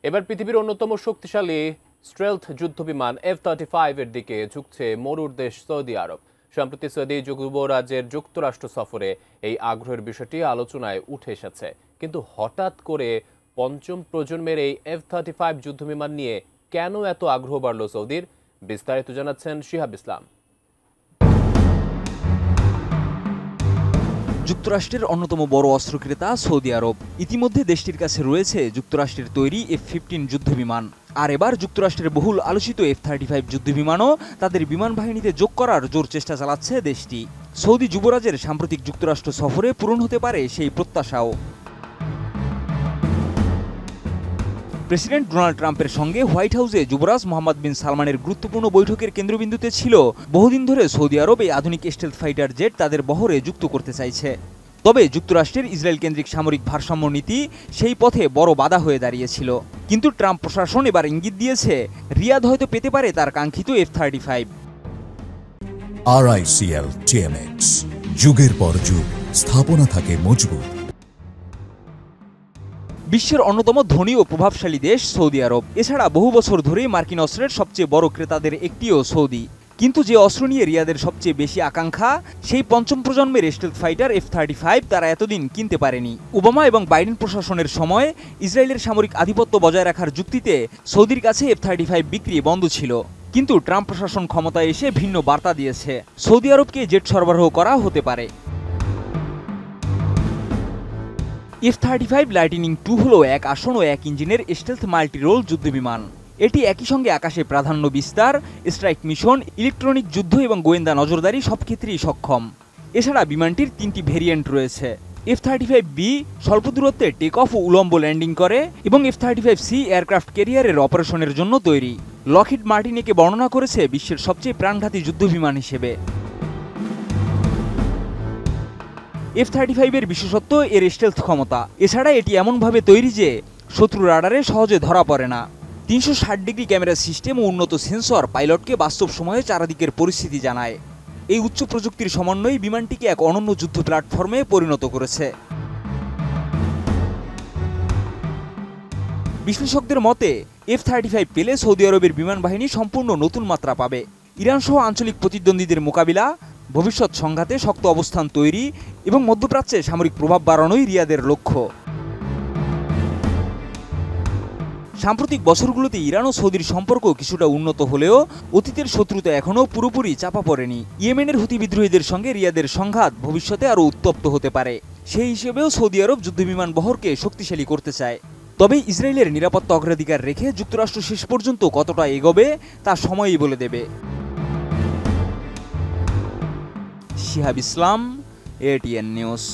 এবার পৃথিবীর অন্যতম শক্তিশালী স্টেলথ যুদ্ধবিমান F-35 এর দিকে ঝুঁকছে মরুর দেশ সৌদি আরব। সম্প্রতি সৌদি যুবরাজের যুক্তরাষ্ট্র সফরে এই আগ্রহের বিষয়টি আলোচনায় উঠে এসেছে। কিন্তু হঠাৎ করে পঞ্চম প্রজন্মের এই F-35 যুদ্ধবিমান নিয়ে কেন এত আগ্রহ বাড়ল সৌদির? বিস্তারিত জানাচ্ছেন শিহাব ইসলাম। যুক্তরাষ্ট্রের অন্যতম বড় অস্ত্র ক্রেতা সৌদি আরব। ইতিমধ্যে দেশটির কাছে রয়েছে যুক্তরাষ্ট্রের তৈরি F-15 যুদ্ধবিমান। আর এবার যুক্তরাষ্ট্রের বহুল আলোচিত F-35 যুদ্ধবিমানও তাদের বিমান বাহিনীতে যোগ করার জোর চেষ্টা চালাচ্ছে দেশটি। সৌদি যুবরাজের সাম্প্রতিক যুক্তরাষ্ট্র সফরে পূরণ হতে পারে সেই প্রত্যাশাও। প্রেসিডেন্ট ডোনাল্ড ট্রাম্পের সঙ্গে হোয়াইট হাউসে যুবরাজ মোহাম্মদ বিন সালমানের গুরুত্বপূর্ণ বৈঠকের কেন্দ্রবিন্দুতে ছিল বহুদিন ধরে সৌদি আরব এই আধুনিক স্টেলথ ফাইটার জেট তাদের বহরে যুক্ত করতে চাইছে। তবে যুক্তরাষ্ট্রের ইসরায়েল কেন্দ্রিক সামরিক ভারসাম্য নীতি সেই পথে বড় বাধা হয়ে দাঁড়িয়েছিল। কিন্তু ট্রাম্প প্রশাসন এবার ইঙ্গিত দিয়েছে রিয়াদ হয়তো পেতে পারে তার কাঙ্ক্ষিত F-35। RICL TMX, যুগের পর যুগ স্থাপনা থাকে মজবুত। বিশ্বের অন্যতম ধনী ও প্রভাবশালী দেশ সৌদি আরব। এছাড়া বহু বছর ধরেই মার্কিন অস্ত্রের সবচেয়ে বড় ক্রেতাদের একটিও সৌদি। কিন্তু যে অস্ত্র নিয়ে রিয়াদের সবচেয়ে বেশি আকাঙ্ক্ষা, সেই পঞ্চম প্রজন্মের স্টেলথ ফাইটার F-35 তারা এতদিন কিনতে পারেনি। ওবামা এবং বাইডেন প্রশাসনের সময় ইসরায়েলের সামরিক আধিপত্য বজায় রাখার যুক্তিতে সৌদির কাছে F-35 বিক্রি বন্ধ ছিল। কিন্তু ট্রাম্প প্রশাসন ক্ষমতায় এসে ভিন্ন বার্তা দিয়েছে, সৌদি আরবকে জেট সরবরাহ করা হতে পারে। F-35 লাইটনিং 2 হলো এক আসন ও এক ইঞ্জিনের স্টেলথ মাল্টি রোল যুদ্ধবিমান। এটি একই সঙ্গে আকাশে প্রাধান্য বিস্তার, স্ট্রাইক মিশন, ইলেকট্রনিক যুদ্ধ এবং গোয়েন্দা নজরদারি সব ক্ষেত্রেই সক্ষম। এছাড়া বিমানটির 3টি ভেরিয়েন্ট রয়েছে। F-35B স্বল্প দূরত্বে টেক অফ ও উলম্ব ল্যান্ডিং করে এবং F-35C এয়ারক্রাফট ক্যারিয়ারের অপারেশনের জন্য তৈরি। লকহিড মার্টিন একে বর্ণনা করেছে বিশ্বের সবচেয়ে প্রাণঘাতী যুদ্ধবিমান হিসেবে। F-35 এর বিশেষত্ব এর স্টেলথ ক্ষমতা। এছাড়া এটি এমনভাবে তৈরি যে শত্রু রাডারে সহজে ধরা পড়ে না। 360 ডিগ্রি ক্যামেরা সিস্টেম ও উন্নত সেন্সর পাইলটকে বাস্তব সময়ে চারদিকের পরিস্থিতি জানায়। এই উচ্চ প্রযুক্তির সমন্বয় বিমানটিকে এক অনন্য যুদ্ধ প্ল্যাটফর্মে পরিণত করেছে। বিশ্লেষকদের মতে F-35 পেলে সৌদি আরবের বিমান বাহিনী সম্পূর্ণ নতুন মাত্রা পাবে। ইরান সহ আঞ্চলিক প্রতিদ্বন্দ্বীদের মোকাবিলা, ভবিষ্যৎ সংঘাতে শক্ত অবস্থান তৈরি এবং মধ্যপ্রাচ্যে সামরিক প্রভাব বাড়ানোই রিয়াদের লক্ষ্য। সাম্প্রতিক বছরগুলোতে ইরান ও সৌদির সম্পর্ক কিছুটা উন্নত হলেও অতীতের শত্রুতা এখনও পুরোপুরি চাপা পড়েনি। ইয়েমেনের হুতি বিদ্রোহীদের সঙ্গে রিয়াদের সংঘাত ভবিষ্যতে আরও উত্তপ্ত হতে পারে। সেই হিসেবেও সৌদি আরব যুদ্ধবিমান বহরকে শক্তিশালী করতে চায়। তবে ইসরায়েলের নিরাপত্তা অগ্রাধিকার রেখে যুক্তরাষ্ট্র শেষ পর্যন্ত কতটা এগোবে তা সময়ই বলে দেবে। শিহাব ইসলাম, ATN নিউজ।